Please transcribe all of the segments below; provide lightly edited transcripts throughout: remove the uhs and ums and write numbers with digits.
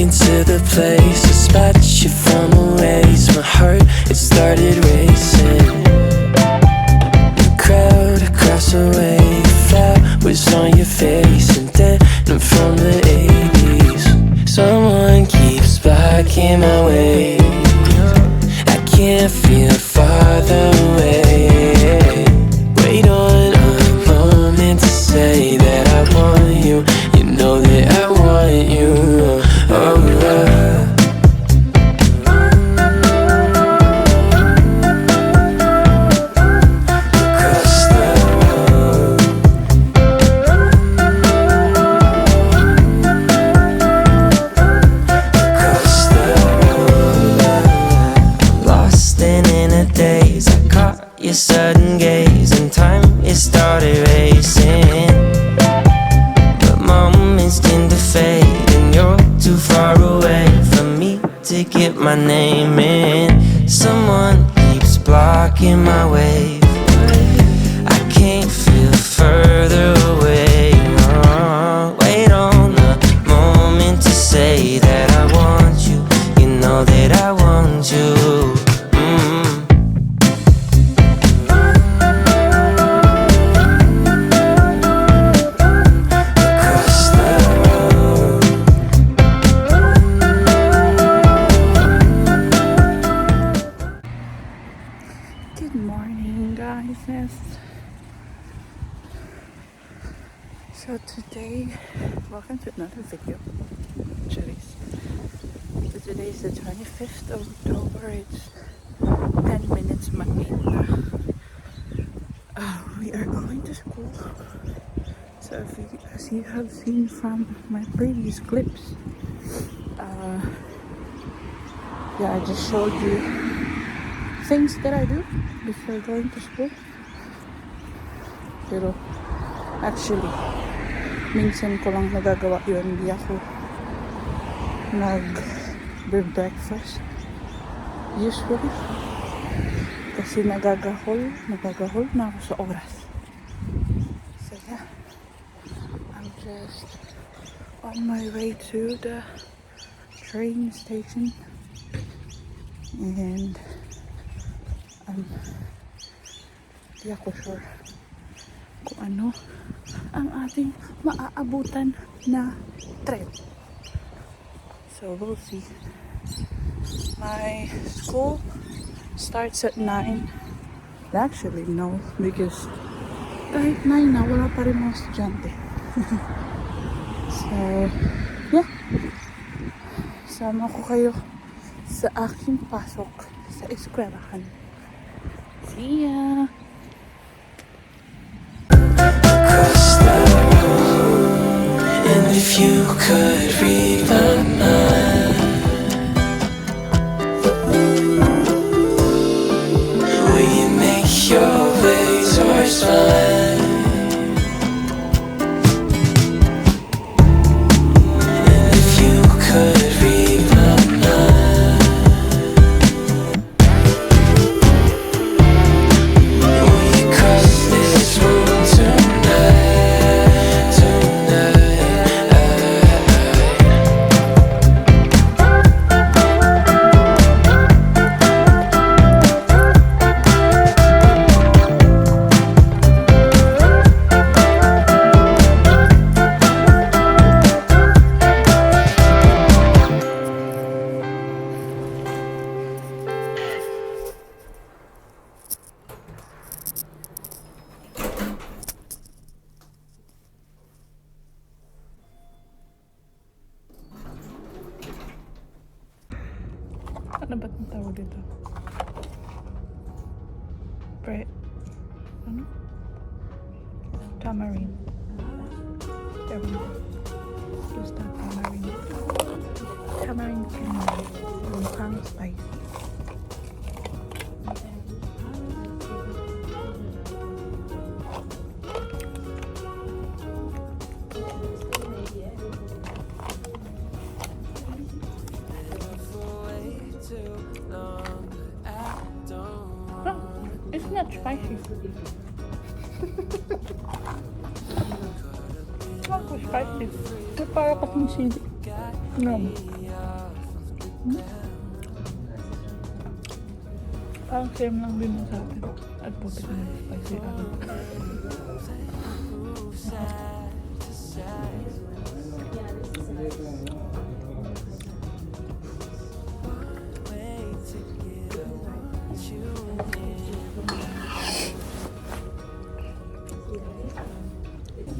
Into the place, a spot you from a ways. My heart, it started racing. The crowd across the way, flowers on your face, and denim from the 80s. Someone keeps blocking my way. I can't feel farther away. Wait on a moment to say that I want you. You know that I want you. Your sudden gaze and time, it started racing. But moments tend to fade, and you're too far away from me to get my name in. Someone keeps blocking my way. I can't feel further away. Wait on a moment to say that I want you. You know that I want you. Good morning, guys. So today, welcome to another video. Actually, so today is the 25th of October. It's 10 minutes Manila. We are going to school. So as you have seen from my previous clips, yeah, I just showed you things that I do before going to school. Pero actually, minsan ko lang nagagawa yun. Hindi ako nag-breakfast usually kasi nagagahol na ako sa oras. So yeah, I'm just on my way to the train station, and di ako sure kung ano ang ating maaabutan na tren. So we'll see. My school starts at 9. Actually no, because kahit 9 na, wala pa rin mga estudyante. So yeah, sama ko kayo sa aking pasok sa eskwelahan. See ya! And if you could read my mind, will you make your way towards mine? And if you could read my mind, will you cross this room tonight? Ano ba't ang tawag dito? Ano? Tamarind. Just that tamarind. Tamarind candy. Mukhang spicy. not spicy. Not so spicy. May para kasing sili. No. Parang same lang din sa akin. At putik na spicy.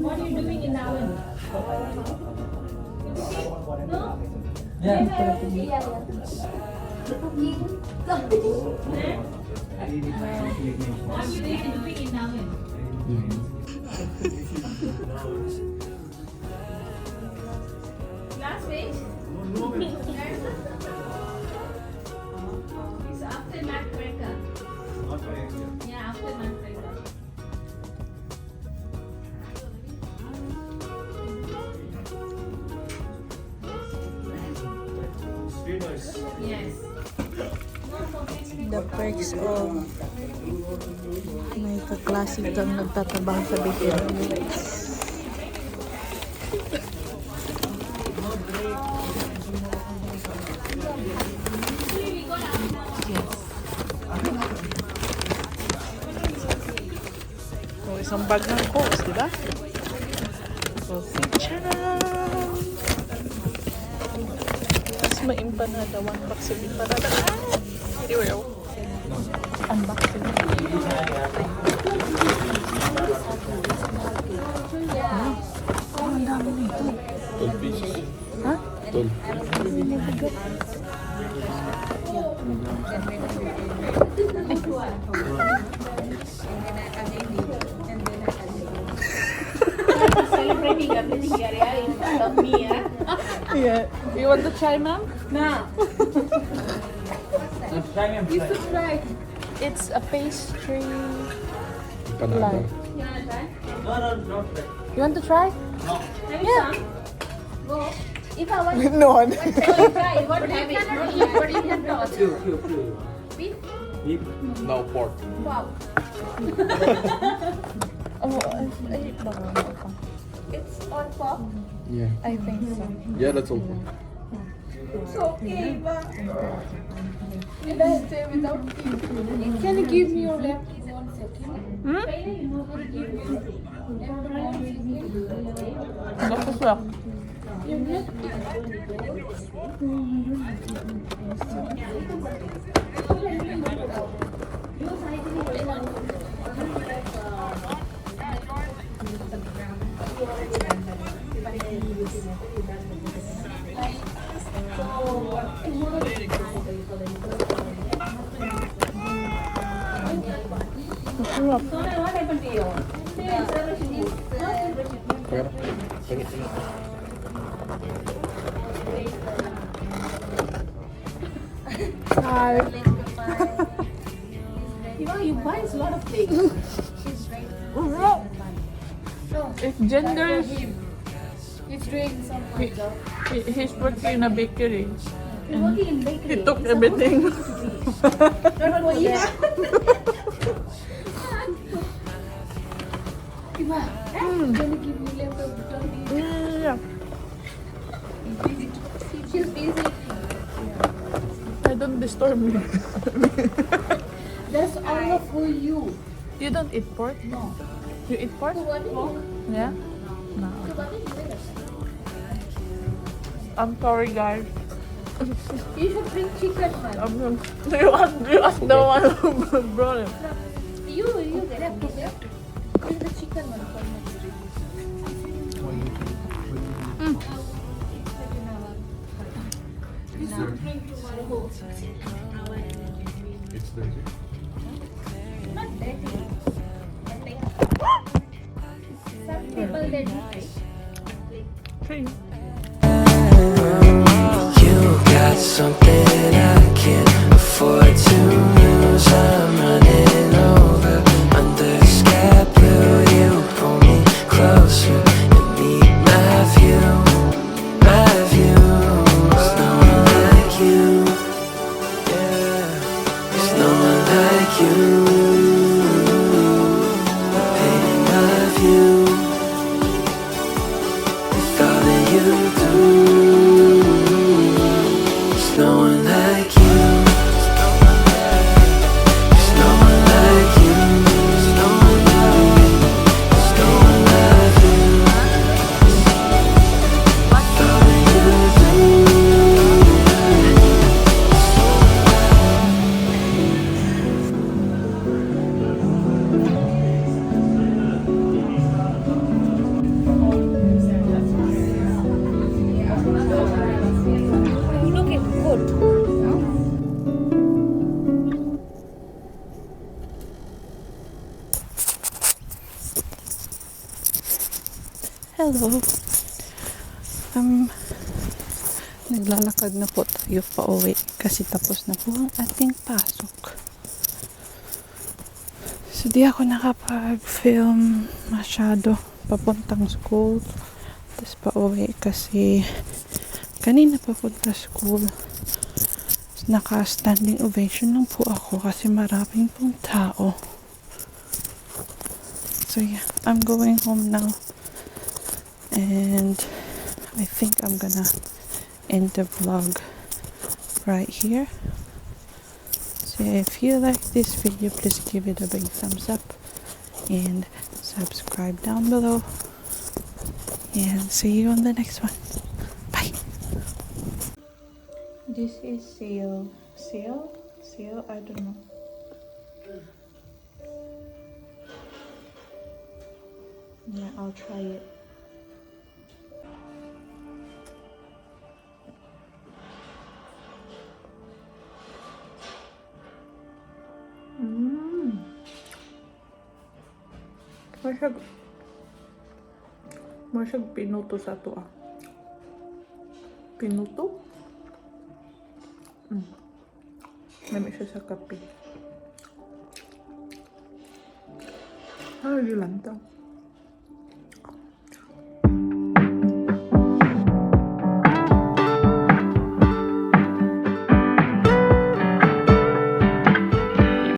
What are you doing in the oven? What are you doing in the oven? Last week? It's after Mac Breaker. Yeah, after Mac Breaker. Yes. The perks of may kaklasik kang nagtatrabaho sa bakery. So, isang bag ng Coke, di ba? So, charan! Tapos may empanada, 1 box of empanada. Anyway, unboxing. Ang dami nito. 12 pieces. Ha? 12. Celebrating everything area in front of me, yeah? Yeah. You want to try, ma'am? No. You should try. It's a pastry. Panada. You wanna try? You want to try? Have you some? Go. If I want No. to try, what have it? What do you have to beef? Beef? No pork. Wow. Oh, ay, It's on pork. Yeah. I think so. Yeah, that's all pork. It's okay, but you don't say without beef. Can you give me your laptop 1 second? Hmm? Gusto siya. Masarap. So what happened to you? Hi. You know, you buy a lot of things. It's gender. He's doing some job. He's working in a bakery. He's working in bakery. He took everything. Don't go eat. Iba, can you give me laptop? Yeah. She's busy. I don't disturb me. That's all for you. You don't eat pork? No. You eat pork? Yeah? No. I'm sorry, guys. You should bring chicken, man. You ask the one who brought it. You get it. Bring the chicken one for next week. You should bring tomorrow. It's dirty. Not dirty. Some people they do it. Three. You got something I can't afford to lose. I'm running over under sky blue. You pull me closer and meet my view. My view. There's no one like you. Yeah. There's no one like you. hello. Naglalakad na po tayo pa uwi kasi tapos na po ang ating pasok. So di ako nakapag-film masyado papuntang school. Tapos pa uwi kasi kanina papunta school. Naka-standing ovation lang po ako kasi maraming pong tao. So yeah, I'm going home now. And I think I'm gonna end the vlog right here. So if you like this video, please give it a big thumbs up and subscribe down below. And see you on the next one. Bye. This is sale. I don't know. Yeah, I'll try it. Masyag pinuto sa to ah. Pinuto? Nami siya sa kape. Ay, lang to.